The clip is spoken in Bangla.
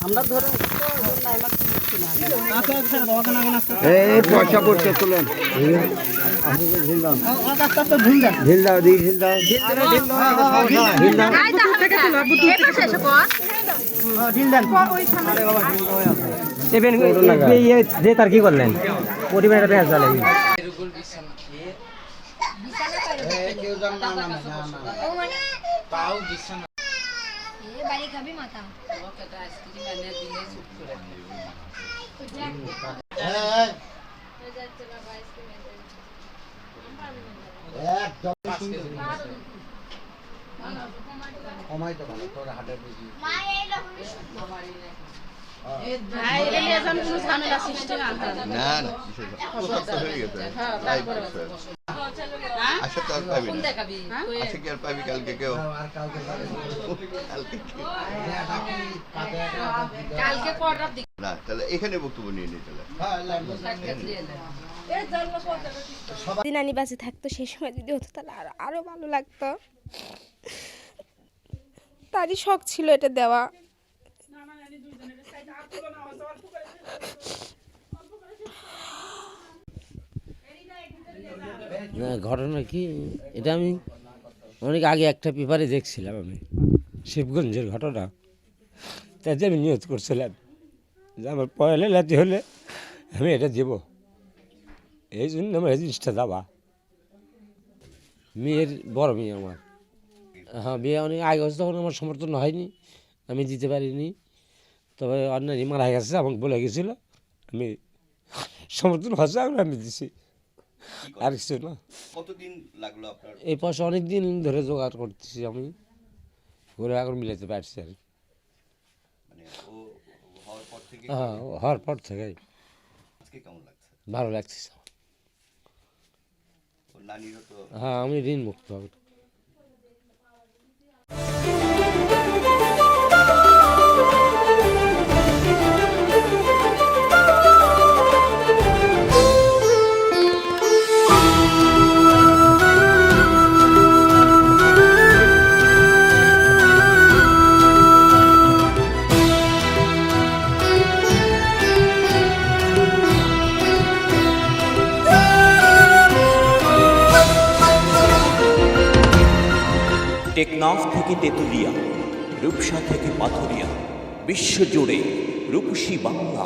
আমরা ধরে এই পয়সা পড়ছে তুলেন ঢিল দাও দিই ঢিল দাও যে তার কি করলেন পরিবারের পেঁয়াজ চলে এখানে বক্তব্য নিয়ে নিতে নানি বাসে থাকতো সেই সময় যদি হতো তাহলে আরো ভালো লাগতো। তারই শখ ছিল এটা দেওয়া। ঘটনা কি এটা আমি অনেক আগে একটা পেপারে দেখছিলাম আমি শিবগঞ্জের ঘটনা। তাতে আমি নিয়ত করছিলাম যে আমার পয়লা লাতি হলে আমি এটা দেব, এই জন্য আমার এই জিনিসটা দেওয়া। মেয়ের বড় মেয়ে আমার, হ্যাঁ বিয়ে অনেক আগে হচ্ছে, তখন আমার সমর্থন হয়নি, আমি দিতে পারিনি। তবে অন্যান্য মারা গেছে আমাকে বলে গেছিলো, আমি সমর্থন হচ্ছে আমি দিছি, আর কিছু না। কতদিন লাগলো আপনার এই পয়সা অনেক দিন ধরে জোগাড় করতেছি আমি, ঘুরে এখন মিলাতে পারছি আর মানে ও হওয়ার পর থেকে? হ্যাঁ হওয়ার পর থেকেই। আজকে কেমন লাগছে? ভালো লাগছে। ওর নানিরও তো? হ্যাঁ আমি ঋণ মুক্ত হব। টেকনাফ থেকে তেঁতুলিয়া, রূপসা থেকে পাথুরিয়া, বিশ্বজুড়ে রূপসী বাংলা।